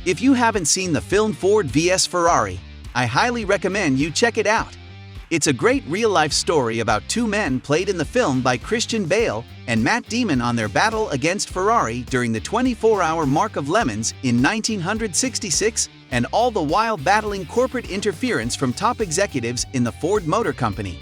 If you haven't seen the film Ford vs Ferrari, I highly recommend you check it out. It's a great real-life story about two men played in the film by Christian Bale and Matt Damon on their battle against Ferrari during the 24-hour mark of Le Mans in 1966, and all the while battling corporate interference from top executives in the Ford Motor Company.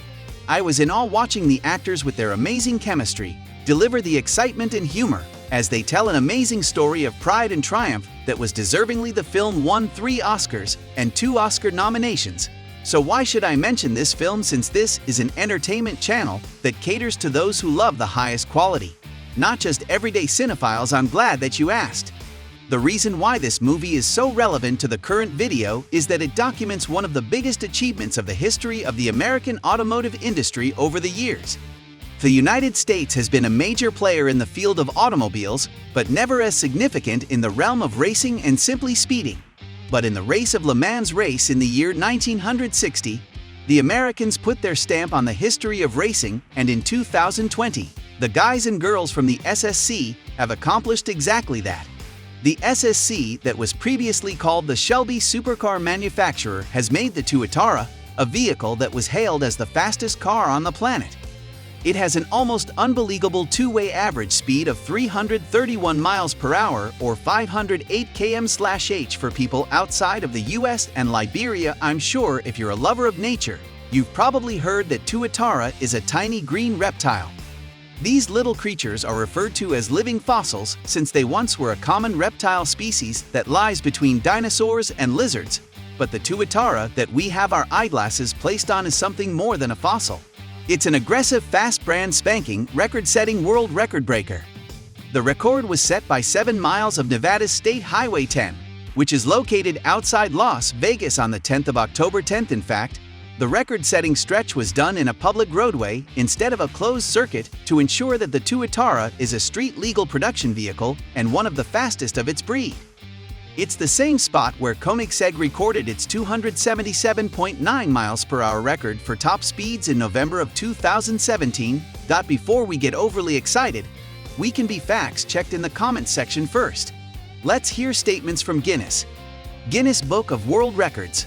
I was in awe watching the actors with their amazing chemistry deliver the excitement and humor as they tell an amazing story of pride and triumph that was deservingly. The film won 3 Oscars and 2 Oscar nominations. So why should I mention this film, since this is an entertainment channel that caters to those who love the highest quality, not just everyday cinephiles? I'm glad that you asked. The reason why this movie is so relevant to the current video is that it documents one of the biggest achievements of the history of the American automotive industry over the years. The United States has been a major player in the field of automobiles, but never as significant in the realm of racing and simply speeding. But in the race of Le Mans race in the year 1960, the Americans put their stamp on the history of racing, and in 2020, the guys and girls from the SSC have accomplished exactly that. The SSC, that was previously called the Shelby Supercar Manufacturer, has made the Tuatara, a vehicle that was hailed as the fastest car on the planet. It has an almost unbelievable two-way average speed of 331 miles per hour or 508 km/h for people outside of the US and Liberia. I'm sure if you're a lover of nature, you've probably heard that Tuatara is a tiny green reptile. These little creatures are referred to as living fossils since they once were a common reptile species that lies between dinosaurs and lizards. But the Tuatara that we have our eyeglasses placed on is something more than a fossil. It's an aggressive, fast, brand spanking, record-setting world record breaker. The record was set by 7 miles of Nevada's State Highway 10, which is located outside Las Vegas on the 10th of October 10th. In fact, the record-setting stretch was done in a public roadway instead of a closed circuit to ensure that the Tuatara is a street-legal production vehicle and one of the fastest of its breed. It's the same spot where Koenigsegg recorded its 277.9 miles per hour record for top speeds in November of 2017. Before we get overly excited, we can be facts-checked in the comments section first. Let's hear statements from Guinness. Guinness Book of World Records.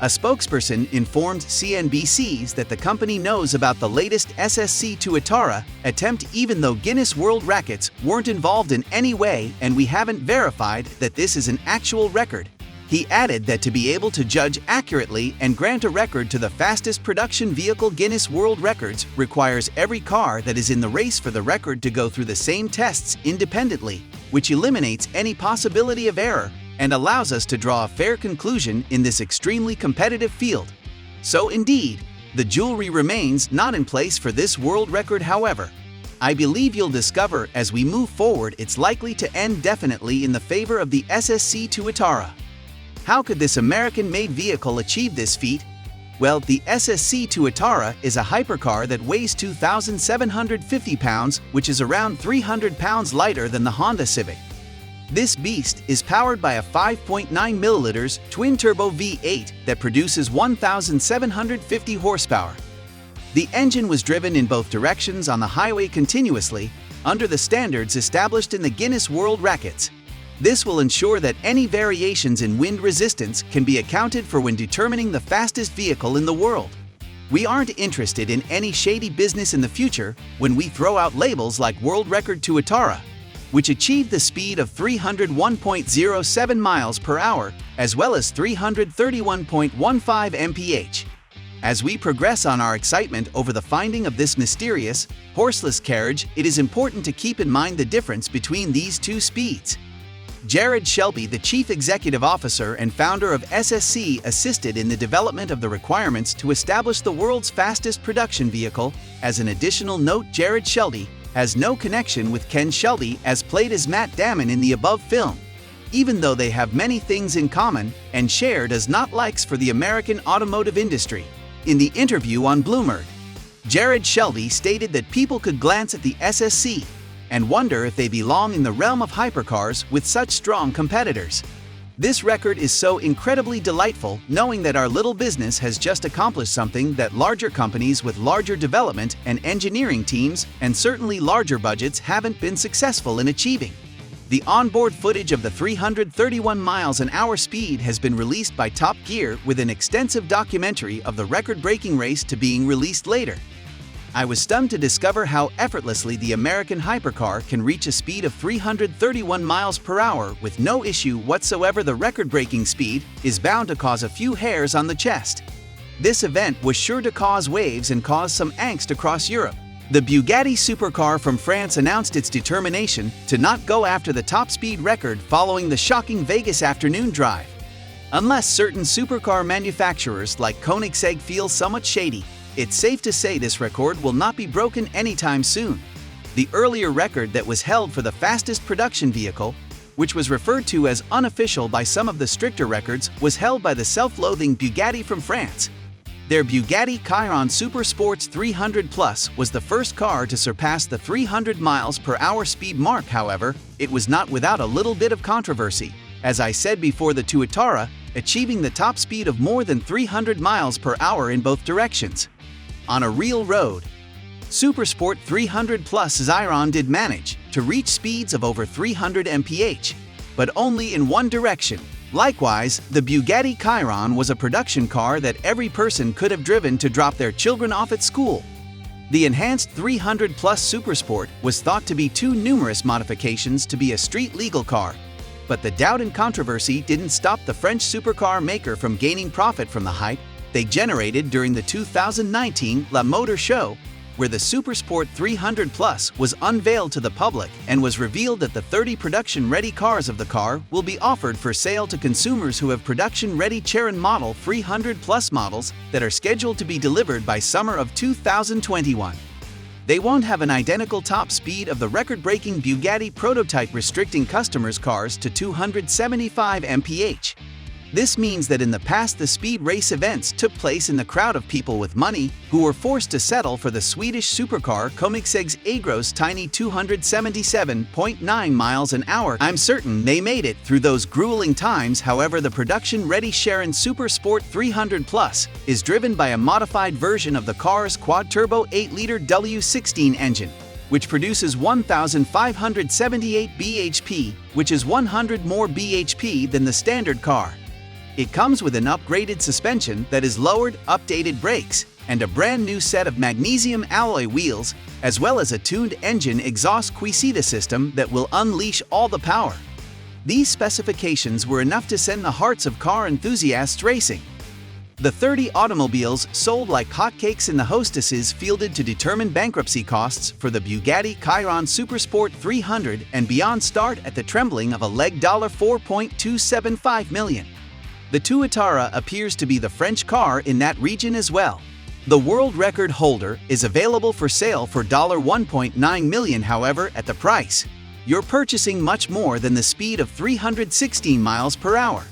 A spokesperson informed CNBC that the company knows about the latest SSC Tuatara attempt, even though Guinness World Records weren't involved in any way, and we haven't verified that this is an actual record. He added that to be able to judge accurately and grant a record to the fastest production vehicle, Guinness World Records requires every car that is in the race for the record to go through the same tests independently, which eliminates any possibility of error and allows us to draw a fair conclusion in this extremely competitive field. So indeed, the jewelry remains not in place for this world record. However, I believe you'll discover as we move forward it's likely to end definitely in the favor of the SSC Tuatara. How could this American-made vehicle achieve this feat? Well, the SSC Tuatara is a hypercar that weighs 2,750 pounds, which is around 300 pounds lighter than the Honda Civic. This beast is powered by a 5.9 milliliters twin-turbo V8 that produces 1,750 horsepower. The engine was driven in both directions on the highway continuously, under the standards established in the Guinness World Records. This will ensure that any variations in wind resistance can be accounted for when determining the fastest vehicle in the world. We aren't interested in any shady business in the future when we throw out labels like World Record Tuatara, which achieved the speed of 301.07 miles per hour, as well as 331.15 mph. As we progress on our excitement over the finding of this mysterious, horseless carriage, it is important to keep in mind the difference between these two speeds. Jared Shelby, the chief executive officer and founder of SSC, assisted in the development of the requirements to establish the world's fastest production vehicle. As an additional note, Jared Shelby has no connection with Ken Shelby, as played as Matt Damon in the above film, even though they have many things in common and share does not likes for the American automotive industry. In the interview on Bloomberg, Jared Shelby stated that people could glance at the SSC and wonder if they belong in the realm of hypercars with such strong competitors. This record is so incredibly delightful, knowing that our little business has just accomplished something that larger companies with larger development and engineering teams and certainly larger budgets haven't been successful in achieving. The onboard footage of the 331 miles an hour speed has been released by Top Gear, with an extensive documentary of the record-breaking race to being released later. I was stunned to discover how effortlessly the American hypercar can reach a speed of 331 miles per hour with no issue whatsoever. The record-breaking speed is bound to cause a few hairs on the chest. This event was sure to cause waves and cause some angst across Europe. The Bugatti supercar from France announced its determination to not go after the top speed record following the shocking Vegas afternoon drive. Unless certain supercar manufacturers like Koenigsegg feel somewhat shady, it's safe to say this record will not be broken anytime soon. The earlier record that was held for the fastest production vehicle, which was referred to as unofficial by some of the stricter records, was held by the self-loathing Bugatti from France. Their Bugatti Chiron Super Sports 300 Plus was the first car to surpass the 300 miles per hour speed mark. However, it was not without a little bit of controversy. As I said before, the Tuatara achieving the top speed of more than 300 miles per hour in both directions. On a real road, Supersport 300 Plus Chiron did manage to reach speeds of over 300 mph, but only in one direction. Likewise, the Bugatti Chiron was a production car that every person could have driven to drop their children off at school. The enhanced 300 Plus Supersport was thought to be too numerous modifications to be a street-legal car, but the doubt and controversy didn't stop the French supercar maker from gaining profit from the hype they generated during the 2019 La Motor Show, where the Supersport 300 Plus was unveiled to the public and was revealed that the 30 production-ready cars of the car will be offered for sale to consumers who have production-ready Chiron Model 300 Plus models that are scheduled to be delivered by summer of 2021. They won't have an identical top speed of the record-breaking Bugatti prototype, restricting customers' cars to 275 mph. This means that in the past, the speed race events took place in the crowd of people with money who were forced to settle for the Swedish supercar Koenigsegg's Agro's tiny 277.9 miles an hour. I'm certain they made it through those grueling times. However, the production-ready Chiron Super Sport 300 Plus is driven by a modified version of the car's quad-turbo 8-liter W16 engine, which produces 1,578 bhp, which is 100 more bhp than the standard car. It comes with an upgraded suspension that is lowered, updated brakes, and a brand new set of magnesium alloy wheels, as well as a tuned engine exhaust Quisita system that will unleash all the power. These specifications were enough to send the hearts of car enthusiasts racing. The 30 automobiles sold like hotcakes in the hostesses fielded to determine bankruptcy costs for the Bugatti Chiron Supersport 300 and beyond start at the trembling of a leg $4.275 million. The Tuatara appears to be the French car in that region as well. The world record holder is available for sale for $1.9 million. However, at the price, you're purchasing much more than the speed of 316 miles per hour.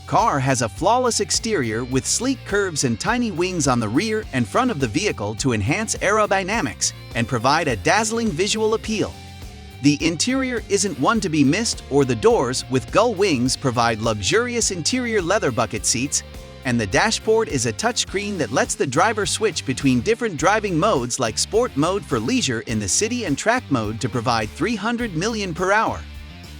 Car has a flawless exterior with sleek curves and tiny wings on the rear and front of the vehicle to enhance aerodynamics and provide a dazzling visual appeal. The interior isn't one to be missed, or the doors with gull wings provide luxurious interior leather bucket seats, and the dashboard is a touchscreen that lets the driver switch between different driving modes like sport mode for leisure in the city and track mode to provide 300 mph per hour.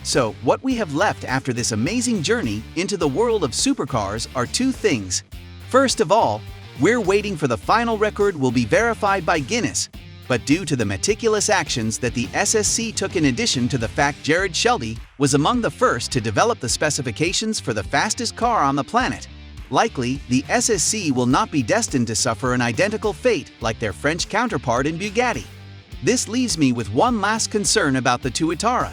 So, what we have left after this amazing journey into the world of supercars are two things. First of all, we're waiting for the final record will be verified by Guinness, but due to the meticulous actions that the SSC took, in addition to the fact Jared Shelby was among the first to develop the specifications for the fastest car on the planet, likely the SSC will not be destined to suffer an identical fate like their French counterpart in Bugatti. This leaves me with one last concern about the Tuatara.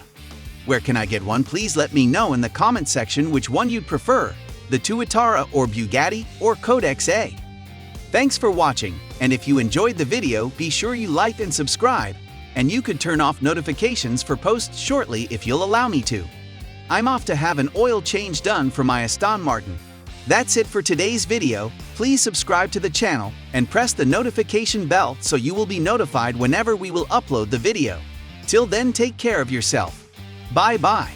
Where can I get one? Please let me know in the comment section which one you'd prefer, the Tuatara or Bugatti or Codex A. Thanks for watching, and if you enjoyed the video, be sure you like and subscribe, and you could turn off notifications for posts shortly if you'll allow me to. I'm off to have an oil change done for my Aston Martin. That's it for today's video. Please subscribe to the channel and press the notification bell so you will be notified whenever we will upload the video. Till then, take care of yourself. Bye-bye.